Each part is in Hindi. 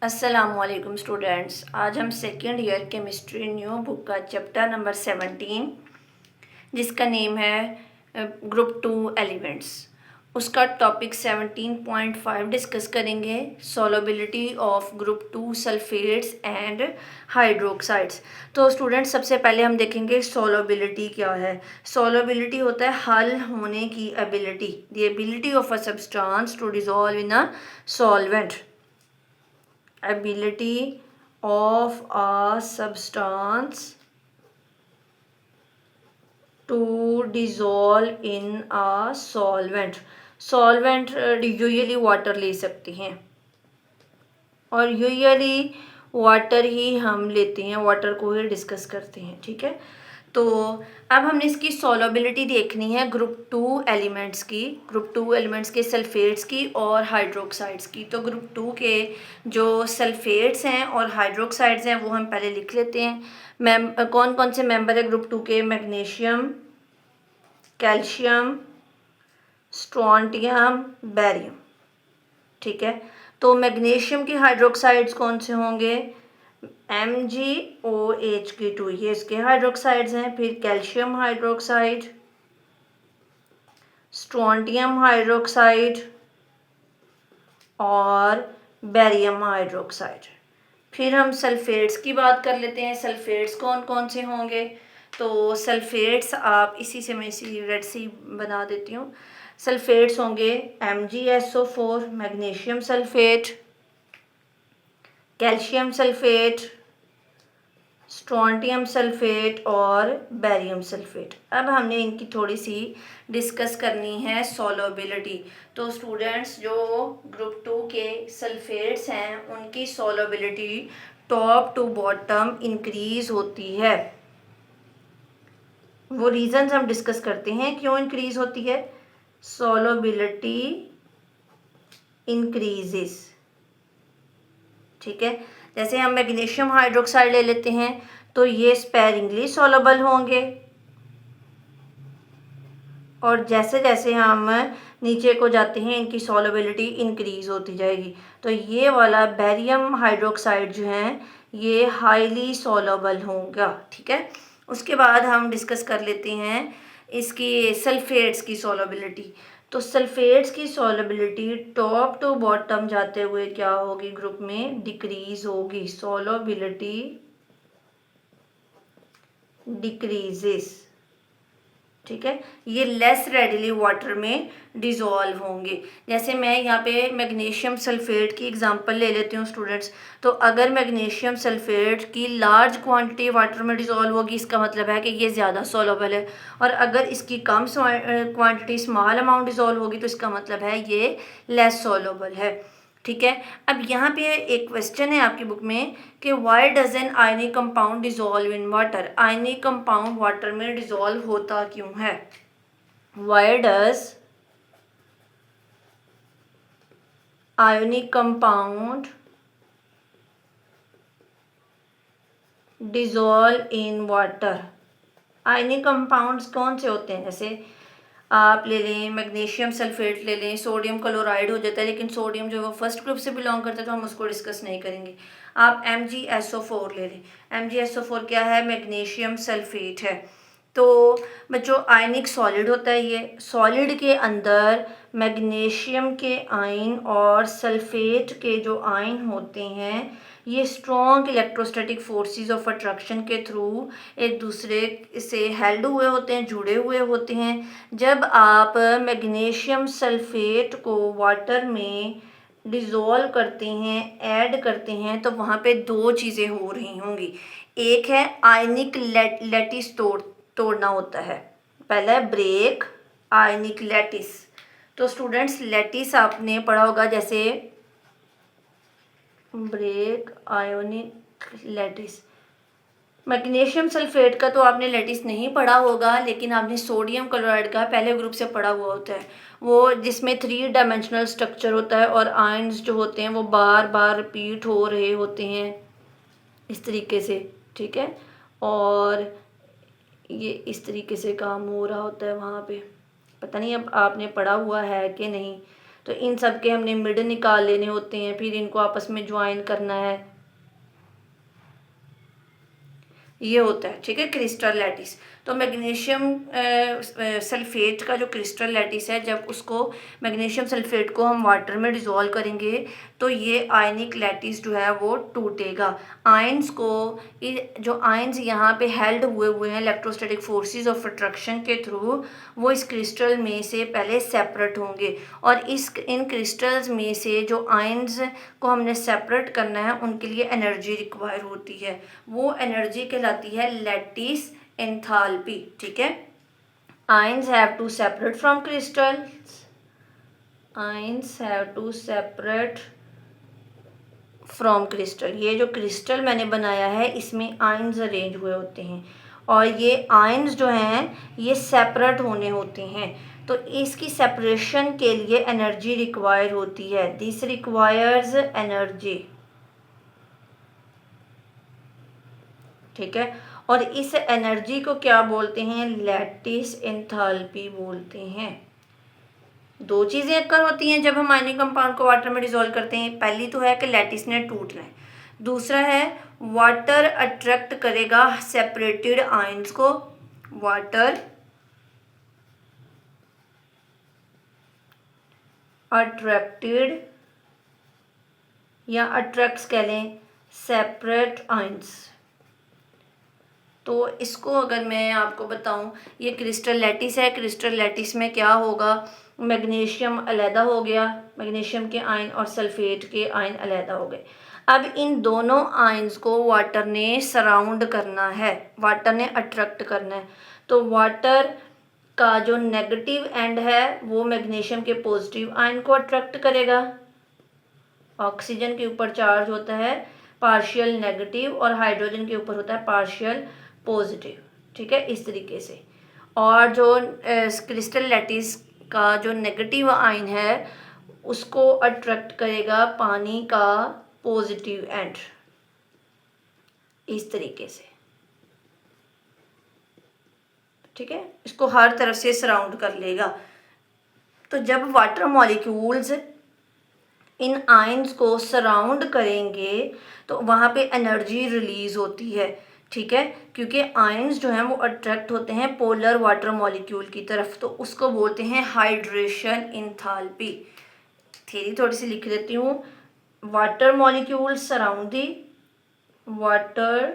अस्सलामुअलैकुम स्टूडेंट्स। आज हम second year chemistry new book का चैप्टर नंबर 17 जिसका नेम है ग्रुप 2 एलिमेंट्स, उसका टॉपिक 17.5 डिस्कस करेंगे। Solubility of group 2 sulphates and hydroxides. तो स्टूडेंट्स सबसे पहले हम देखेंगे सोलबिलिटी क्या है। सोलबिलिटी होता है हल होने की ability, the ability of a substance to dissolve in a solvent. Ability of a substance to dissolve in a solvent। Solvent usually water ले सकते हैं और यूजुअली वाटर ही हम लेते हैं, वाटर को ही डिस्कस करते हैं। ठीक है, तो अब हमने इसकी सोलबिलिटी देखनी है ग्रुप 2 एलिमेंट्स की, ग्रुप 2 एलिमेंट्स के सल्फेट्स की और हाइड्रोक्साइड्स की। तो ग्रुप 2 के जो सल्फेट्स हैं और हाइड्रोक्साइड्स हैं वो हम पहले लिख लेते हैं। कौन कौन से मेंबर है ग्रुप 2 के? Magnesium, calcium, strontium, barium. ठीक है, तो मैग्नीशियम की हाइड्रोक्साइड्स कौन से होंगे? MgOH2, ये इसके हाइड्रोक्साइड्स हैं। फिर कैल्शियम हाइड्रोक्साइड, स्ट्रोंटियम हाइड्रोक्साइड और बेरियम हाइड्रोक्साइड। फिर हम सल्फेट्स की बात कर लेते हैं। सल्फेट्स कौन कौन से होंगे? तो सल्फेट्स आप इसी से मैं इसी रेड सी बना देती हूँ। सल्फेट्स होंगे MgSO4, magnesium sulphate, calcium sulphate, strontium sulphate और बेरियम सल्फेट। अब हमने इनकी थोड़ी सी डिस्कस करनी है सोलबिलिटी। तो स्टूडेंट्स जो ग्रुप 2 के सल्फेट्स हैं उनकी solubility top to bottom increase होती है। वो रीजंस हम डिस्कस करते हैं क्यों इंक्रीज होती है। Solubility increases. ठीक है, जैसे हम मैग्नीशियम हाइड्रोक्साइड ले लेते हैं तो ये स्पेरिंगली सोलबल होंगे और जैसे जैसे हम नीचे को जाते हैं इनकी सोलबिलिटी इंक्रीज होती जाएगी। तो ये वाला बेरियम हाइड्रोक्साइड जो है ये हाईली सोलबल होगा। ठीक है, उसके बाद हम डिस्कस कर लेते हैं इसकी सल्फेट्स की सोलबिलिटी। तो सल्फेट्स की सोलबिलिटी टॉप टू बॉटम जाते हुए क्या होगी? ग्रुप में डिक्रीज होगी। Solubility decreases. ठीक है, ये लेस रेडिली वाटर में डिज़ोल्व होंगे। जैसे मैं यहाँ पे मैग्नीशियम सल्फेट की एग्जांपल ले लेती हूँ स्टूडेंट्स। तो अगर मैग्नीशियम सल्फेट की लार्ज क्वांटिटी वाटर में डिज़ोल्व होगी इसका मतलब है कि ये ज़्यादा सोलबल है, और अगर इसकी कम क्वांटिटी स्मॉल अमाउंट डिज़ोल्व होगी तो इसका मतलब है ये लेस सोलबल है। ठीक है, अब यहाँ पे एक क्वेश्चन है आपकी बुक में कि why does an ionic compound dissolve in water. Ionic compound water में डिजोल्व होता क्यों है? Why does ionic compound dissolve in water. Ionic compounds कौन से होते हैं? जैसे आप ले लें मैग्नीशियम सल्फेट ले लें, सोडियम क्लोराइड हो जाता है, लेकिन सोडियम जो वो फर्स्ट ग्रुप से बिलोंग करता है तो हम उसको डिस्कस नहीं करेंगे। आप MgSO4 ले लें। MgSO4 क्या है? मैग्नीशियम सल्फेट है। तो बच्चों आयनिक सॉलिड होता है। ये सॉलिड के अंदर मैग्नीशियम के आयन और सल्फेट के जो आयन होते हैं ये strong electrostatic forces of attraction के थ्रू एक दूसरे से हेल्ड हुए होते हैं, जुड़े हुए होते हैं। जब आप मैग्नीशियम सल्फेट को वाटर में डिज़ोल्व करते हैं, ऐड करते हैं, तो वहाँ पे दो चीज़ें हो रही होंगी। एक है आयनिक लैटिस तोड़ना होता है। पहला है ब्रेक आयनिक लैटिस। तो स्टूडेंट्स लैटिस आपने पढ़ा होगा, जैसे break ionic lattice. Magnesium sulphate का तो आपने लैटिस नहीं पढ़ा होगा, लेकिन आपने सोडियम क्लोराइड का पहले ग्रुप से पढ़ा हुआ होता है, वो जिसमें 3 डायमेंशनल स्ट्रक्चर होता है और आयंस जो होते हैं वो बार बार रिपीट हो रहे होते हैं इस तरीके से। ठीक है, और ये इस तरीके से काम हो रहा होता है वहाँ पे। पता नहीं अब आपने पढ़ा हुआ है कि नहीं। तो इन सब के हमने मिड निकाल लेने होते हैं, फिर इनको आपस में ज्वाइन करना है, ये होता है। ठीक है, क्रिस्टल लैटिस। तो मैग्नीशियम सल्फेट का जो क्रिस्टल लैटिस है, जब उसको मैग्नीशियम सल्फेट को हम वाटर में डिज़ोल्व करेंगे तो ये आयनिक लैटिस जो है वो टूटेगा। आयंस को, जो आयंस यहाँ पे हेल्ड हुए हुए हैं इलेक्ट्रोस्टैटिक फोर्सेस ऑफ अट्रैक्शन के थ्रू, वो इस क्रिस्टल में से पहले सेपरेट होंगे, और इन क्रिस्टल्स में से जो आयंस को हमने सेपरेट करना है उनके लिए एनर्जी रिक्वायर होती है। वो एनर्जी कहलाती है लैटिस एंथैल्पी। ठीक है, ions have to separate from crystals, ions have to separate from crystal. ये जो क्रिस्टल मैंने बनाया है इसमें आयंस अरेंज हुए होते हैं, और ये आयंस जो हैं ये सेपरेट होने होते हैं। तो इसकी सेपरेशन के लिए एनर्जी रिक्वायर होती है, दिस रिक्वायर्स एनर्जी। ठीक है, और इस एनर्जी को क्या बोलते हैं? लैटिस एंथैल्पी बोलते हैं। दो चीज़ें अक्कर होती हैं जब हम आयनिक कंपाउंड को वाटर में डिसॉल्व करते हैं। पहली तो है कि लैटिस ने टूटना है, दूसरा है वाटर अट्रैक्ट करेगा सेपरेटेड आयंस को, वाटर अट्रैक्टेड या अट्रैक्ट्स कह लें सेपरेट आयंस। तो इसको अगर मैं आपको बताऊं, ये क्रिस्टल लैटिस है, क्रिस्टल लैटिस में क्या होगा, मैग्नीशियम अलहदा हो गया, मैग्नीशियम के आयन और सल्फेट के आयन अलहदा हो गए। अब इन दोनों आयंस को वाटर ने सराउंड करना है, वाटर ने अट्रैक्ट करना है। तो वाटर का जो नेगेटिव एंड है वो मैग्नीशियम के पॉजिटिव आयन को अट्रैक्ट करेगा। ऑक्सीजन के ऊपर चार्ज होता है पार्शियल नेगेटिव और हाइड्रोजन के ऊपर होता है पार्शियल पॉजिटिव। ठीक है, इस तरीके से। और जो क्रिस्टल लैटिस का जो नेगेटिव आयन है उसको अट्रैक्ट करेगा पानी का पॉजिटिव एंड, इस तरीके से। ठीक है, इसको हर तरफ से सराउंड कर लेगा। तो जब वाटर मॉलिक्यूल्स इन आयंस को सराउंड करेंगे तो वहाँ पे एनर्जी रिलीज होती है। ठीक है, क्योंकि आयंस जो हैं वो अट्रैक्ट होते हैं पोलर वाटर मॉलिक्यूल की तरफ, तो उसको बोलते हैं हाइड्रेशन एंथैल्पी। थ्योरी थोड़ी सी लिख देती हूँ। Water molecules surround the, water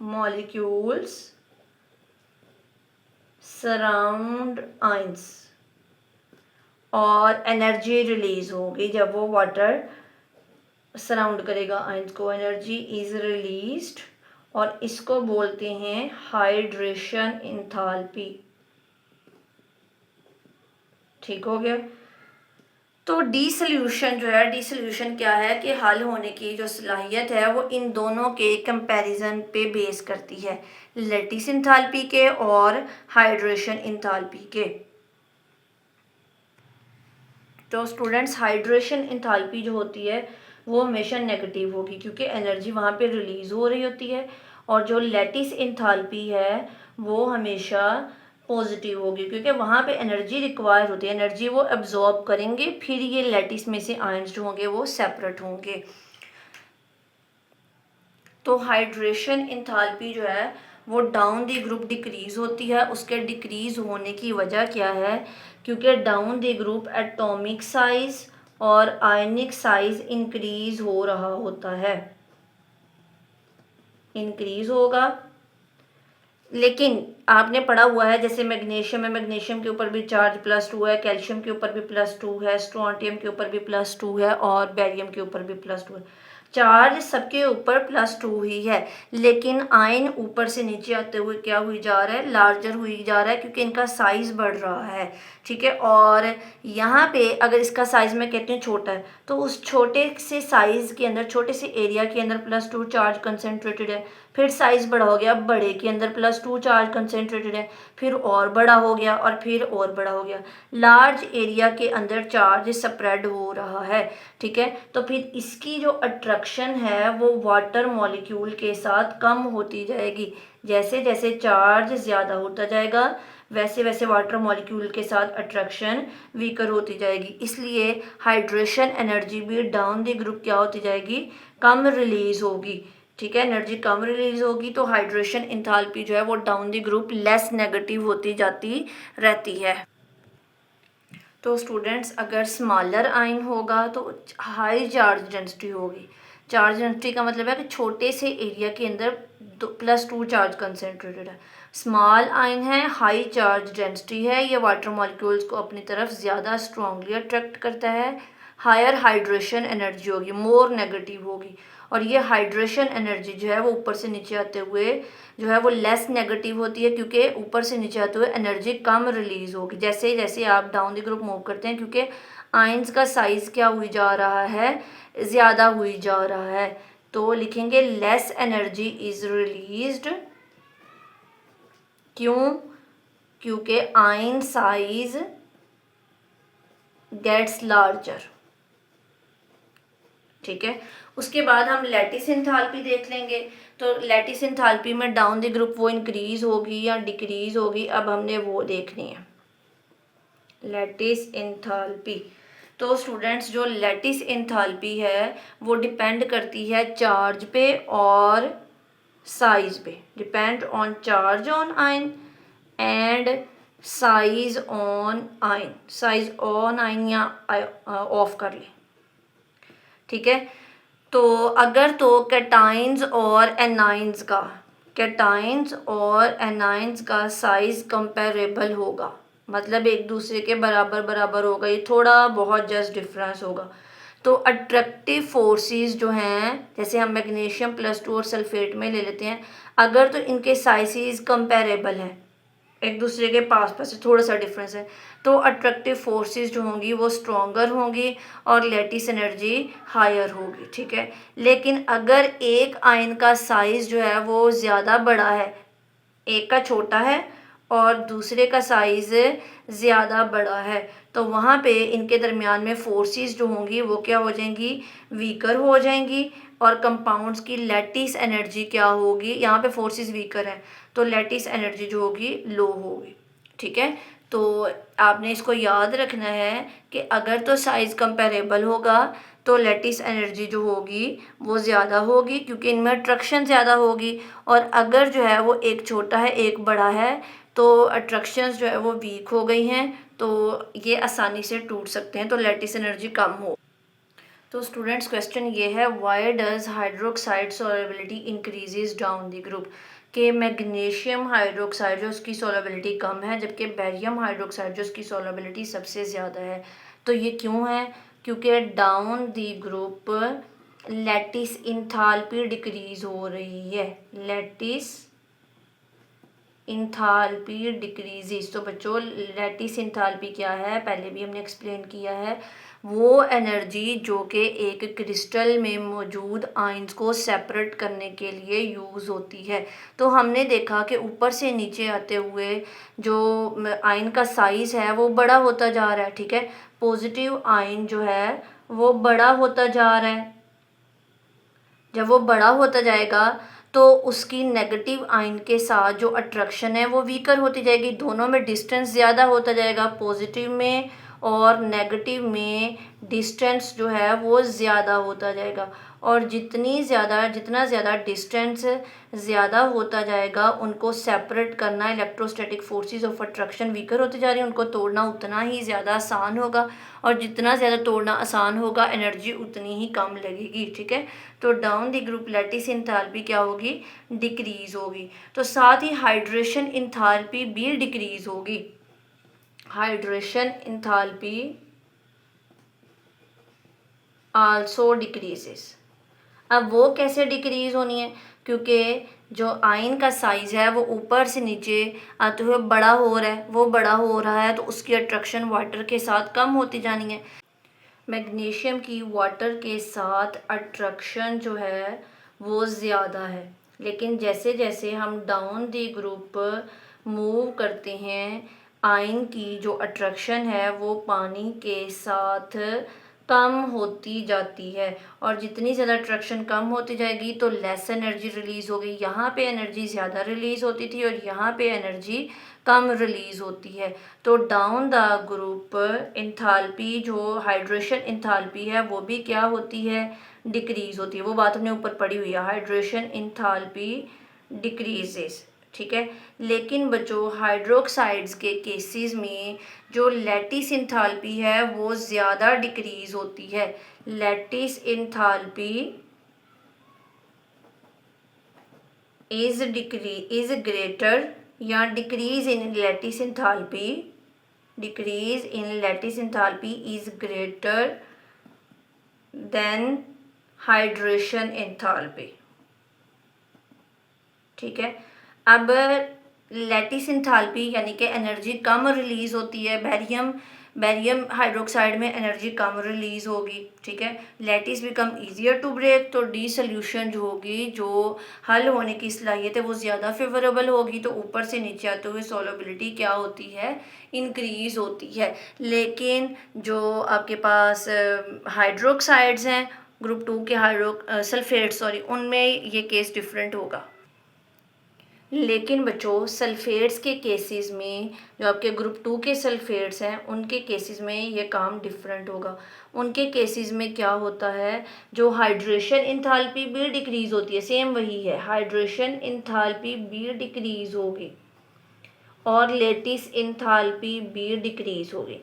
molecules surround ions, और एनर्जी रिलीज होगी जब वो वाटर सराउंड करेगा आयंस को, एनर्जी इज रिलीज्ड, और इसको बोलते हैं हाइड्रेशन एंथैल्पी। ठीक हो गया। तो डिसोल्यूशन जो है, डिसोल्यूशन क्या है कि हल होने की जो सलाहियत है वो इन दोनों के कंपैरिजन पे बेस करती है, लैटिस एंथैल्पी के और हाइड्रेशन एंथैल्पी के। तो स्टूडेंट्स, हाइड्रेशन एंथैल्पी जो होती है वो हमेशा नेगेटिव होगी क्योंकि एनर्जी वहाँ पे रिलीज़ हो रही होती है, और जो लैटिस एंथैल्पी है वो हमेशा पॉजिटिव होगी क्योंकि वहाँ पे एनर्जी रिक्वायर होती है, एनर्जी वो एब्जॉर्ब करेंगे, फिर ये लैटिस में से आयंस जो होंगे वो सेपरेट होंगे। तो हाइड्रेशन एंथैल्पी जो है वो डाउन दी ग्रुप डिक्रीज़ होती है। उसके डिक्रीज़ होने की वजह क्या है? क्योंकि down the group atomic size और आयनिक साइज इंक्रीज हो रहा होता है, इंक्रीज होगा। लेकिन आपने पढ़ा हुआ है जैसे मैग्नीशियम है, मैग्नीशियम के ऊपर भी चार्ज +2 है, कैल्शियम के ऊपर भी +2 है, स्ट्रोंटियम के ऊपर भी +2 है, और बेरियम के ऊपर भी +2 है। चार्ज सबके ऊपर +2 ही है, लेकिन आयन ऊपर से नीचे आते हुए क्या हुई जा रहा है? लार्जर हुई जा रहा है क्योंकि इनका साइज़ बढ़ रहा है। ठीक है, और यहाँ पे अगर इसका साइज़ मैं कहती हूँ छोटा है, तो उस छोटे से साइज़ के अंदर, छोटे से एरिया के अंदर +2 चार्ज कंसनट्रेटेड है, फिर साइज़ बड़ा हो गया, बड़े के अंदर +2 चार्ज कंसनट्रेटेड है, फिर और बड़ा हो गया, और फिर और बड़ा हो गया। लार्ज एरिया के अंदर चार्ज स्प्रेड हो रहा है। ठीक है, तो फिर इसकी जो अट्रैक्शन है वो वाटर मॉलिक्यूल के साथ कम होती जाएगी। जैसे जैसे चार्ज ज़्यादा होता जाएगा वैसे वैसे वाटर मॉलिक्यूल के साथ अट्रैक्शन वीकर होती जाएगी, इसलिए हाइड्रेशन एनर्जी भी डाउन द ग्रुप क्या होती जाएगी, कम रिलीज होगी। ठीक है, एनर्जी कम रिलीज होगी तो हाइड्रेशन इंथैल्पी जो है वो down the group less negative होती जाती रहती है। तो स्टूडेंट्स अगर स्मॉलर आयन होगा तो हाई चार्ज डेंसिटी होगी। चार्ज डेंसिटी का मतलब है कि छोटे से एरिया के अंदर +2 चार्ज कंसेंट्रेटेड है। स्मॉल आयन है, हाई चार्ज डेंसिटी है, ये वाटर मॉलिक्यूल्स को अपनी तरफ ज़्यादा स्ट्रांगली अट्रैक्ट करता है। हायर हाइड्रेशन एनर्जी होगी, मोर नेगेटिव होगी, और ये हाइड्रेशन एनर्जी जो है वो ऊपर से नीचे आते हुए जो है वो लेस नेगेटिव होती है, क्योंकि ऊपर से नीचे आते हुए एनर्जी कम रिलीज होगी जैसे जैसे आप डाउन द ग्रुप मूव करते हैं, क्योंकि आयंस का साइज क्या हुई जा रहा है, ज़्यादा हुई जा रहा है। तो लिखेंगे लेस एनर्जी इज रिलीज्ड, क्यों, क्योंकि आयन साइज गेट्स लार्जर। ठीक है, उसके बाद हम लैटिस एंथैल्पी देख लेंगे। तो लैटिस एंथैल्पी में डाउन द ग्रुप वो इंक्रीज होगी या डिक्रीज होगी, अब हमने वो देखनी है लैटिस एंथैल्पी। तो स्टूडेंट्स जो लैटिस एंथैल्पी है वो डिपेंड करती है चार्ज पे और साइज पे, depend on charge on ion and size on ion, size on ion या ऑफ कर ले। ठीक है, तो अगर तो कैटाइंस और एनाइंस का, कैटाइंस और एनाइंस का साइज कंपेरेबल होगा, मतलब एक दूसरे के बराबर बराबर होगा, ये थोड़ा बहुत जस्ट डिफरेंस होगा, तो अट्रैक्टिव फोर्सेस जो हैं, जैसे हम मैग्नीशियम +2 और सल्फेट में ले लेते हैं, अगर तो इनके साइजेस कंपेरेबल हैं, एक दूसरे के पास पास थोड़ा सा डिफरेंस है, तो अट्रैक्टिव फोर्सेस जो होंगी वो स्ट्रॉन्गर होंगी और लैटिस एनर्जी हायर होगी। ठीक है, लेकिन अगर एक आयन का साइज जो है वो ज़्यादा बड़ा है, एक का छोटा है और दूसरे का साइज़ ज़्यादा बड़ा है, तो वहाँ पे इनके दरमियान में फोर्सेस जो होंगी वो क्या हो जाएंगी, वीकर हो जाएंगी, और कंपाउंड्स की लैटिस एनर्जी क्या होगी, यहाँ पे फोर्सेस वीकर है तो लैटिस एनर्जी जो होगी लो होगी। ठीक है, तो आपने इसको याद रखना है कि अगर तो साइज़ कंपेरेबल होगा तो लैटिस एनर्जी जो होगी वो ज़्यादा होगी, क्योंकि इनमें अट्रैक्शन ज़्यादा होगी, और अगर जो है वो एक छोटा है एक बड़ा है तो अट्रैक्शंस जो है वो वीक हो गई हैं, तो ये आसानी से टूट सकते हैं, तो लैटिस एनर्जी कम हो। तो स्टूडेंट्स क्वेश्चन ये है, why does hydroxide solubility increases down the group, कि मैग्नीशियम हाइड्रोक्साइड जो उसकी सोलेबिलिटी कम है जबकि बेरियम हाइड्रोक्साइड जो उसकी सोलेबिलिटी सबसे ज़्यादा है। तो ये क्यों है, क्योंकि down the group lattice enthalpy decrease हो रही है, लैटिस इंथैल्पी डिक्रीजेस। तो बच्चों लैटिस इंथैल्पी क्या है, पहले भी हमने एक्सप्लेन किया है, वो एनर्जी जो कि एक क्रिस्टल में मौजूद आयंस को सेपरेट करने के लिए यूज़ होती है। तो हमने देखा कि ऊपर से नीचे आते हुए जो आयन का साइज़ है वो बड़ा होता जा रहा है। ठीक है, पॉजिटिव आयन जो है वो बड़ा होता जा रहा है, जब वो बड़ा होता जाएगा तो उसकी नेगेटिव आयन के साथ जो अट्रैक्शन है वो वीकर होती जाएगी, दोनों में डिस्टेंस ज़्यादा होता जाएगा, पॉजिटिव में और नेगेटिव में डिस्टेंस जो है वो ज़्यादा होता जाएगा, और जितना ज़्यादा डिस्टेंस ज़्यादा होता जाएगा उनको सेपरेट करना, electrostatic forces of attraction weaker होती जा रही है, उनको तोड़ना उतना ही ज़्यादा आसान होगा, और जितना ज़्यादा तोड़ना आसान होगा एनर्जी उतनी ही कम लगेगी। ठीक है, तो down the group lattice enthalpy क्या होगी, डिक्रीज होगी। तो साथ ही हाइड्रेशन इंथैल्पी भी डिक्रीज होगी, हाइड्रेशन इंथैल्पी आल्सो डिक्रीजेस। अब वो कैसे डिक्रीज होनी है, क्योंकि जो आयन का साइज़ है वो ऊपर से नीचे आते हुए बड़ा हो रहा है, वो बड़ा हो रहा है तो उसकी अट्रैक्शन वाटर के साथ कम होती जानी है। मैग्नीशियम की वाटर के साथ अट्रैक्शन जो है वो ज़्यादा है, लेकिन जैसे जैसे हम डाउन द ग्रुप मूव करते हैं आयन की जो अट्रैक्शन है वो पानी के साथ कम होती जाती है, और जितनी ज़्यादा अट्रैक्शन कम होती जाएगी तो लेस एनर्जी रिलीज़ होगी। यहाँ पे एनर्जी ज़्यादा रिलीज़ होती थी और यहाँ पे एनर्जी कम रिलीज़ होती है। तो डाउन द ग्रुप इंथाल्पी, जो हाइड्रेशन इंथाल्पी है वो भी क्या होती है, डिक्रीज़ होती है। वो बात हमने ऊपर पढ़ी हुई है, हाइड्रेशन इंथाल्पी डिक्रीजेस, ठीक है। लेकिन बच्चों हाइड्रोक्साइड्स के केसेस में जो लैटिस इंथाल्पी है वो ज़्यादा डिक्रीज़ होती है। लैटिस इंथाल्पी इज ग्रेटर, या decrease in lattice enthalpy, decrease in lattice enthalpy is greater than hydration enthalpy, ठीक है। अब लैटिस इंथाल्पी यानी कि एनर्जी कम रिलीज़ होती है, बैरियम हाइड्रोक्साइड में एनर्जी कम रिलीज़ होगी, ठीक है। Lattice become easier to break, तो डी सोल्यूशन जो होगी, जो हल होने की सलाहियत है वो ज़्यादा फेवरेबल होगी, तो ऊपर से नीचे आते हुए सॉल्युबिलिटी क्या होती है, इंक्रीज़ होती है। लेकिन जो आपके पास हाइड्रोक्साइड्स हैं ग्रुप 2 के सल्फेट सॉरी, उनमें ये केस डिफरेंट होगा। लेकिन बच्चों सल्फेट्स के केसेस में, जो आपके ग्रुप 2 के सल्फेट्स हैं उनके केसेस में ये काम डिफरेंट होगा। उनके केसेस में क्या होता है, जो हाइड्रेशन इंथाल्पी भी डिक्रीज़ होती है, सेम वही है, हाइड्रेशन इंथाल्पी भी डिक्रीज़ होगी और लेटिस इंथाल्पी भी डिक्रीज़ होगी।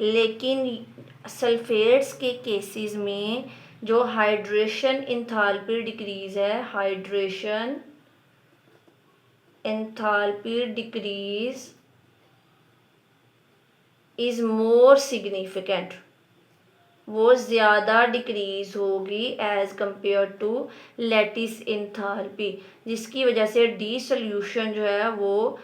लेकिन सल्फेट्स के केसेस में जो हाइड्रेशन इंथाल्पी डिक्रीज़ है, hydration enthalpy decrease is more significant, वो ज़्यादा डिक्रीज़ होगी as compare to lattice enthalpy, जिसकी वजह से डी सोल्यूशन जो है वो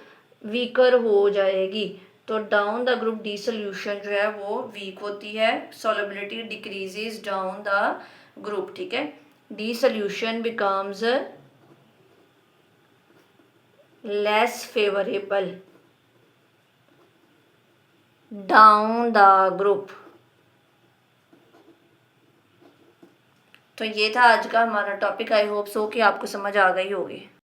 वीकर हो जाएगी। तो down the group D solution जो है वो वीक होती है, solubility decreases down the group, ठीक है। D solution becomes less favorable down the group। तो ये था आज का हमारा टॉपिक। आई होप सो कि आपको समझ आ गई होगी।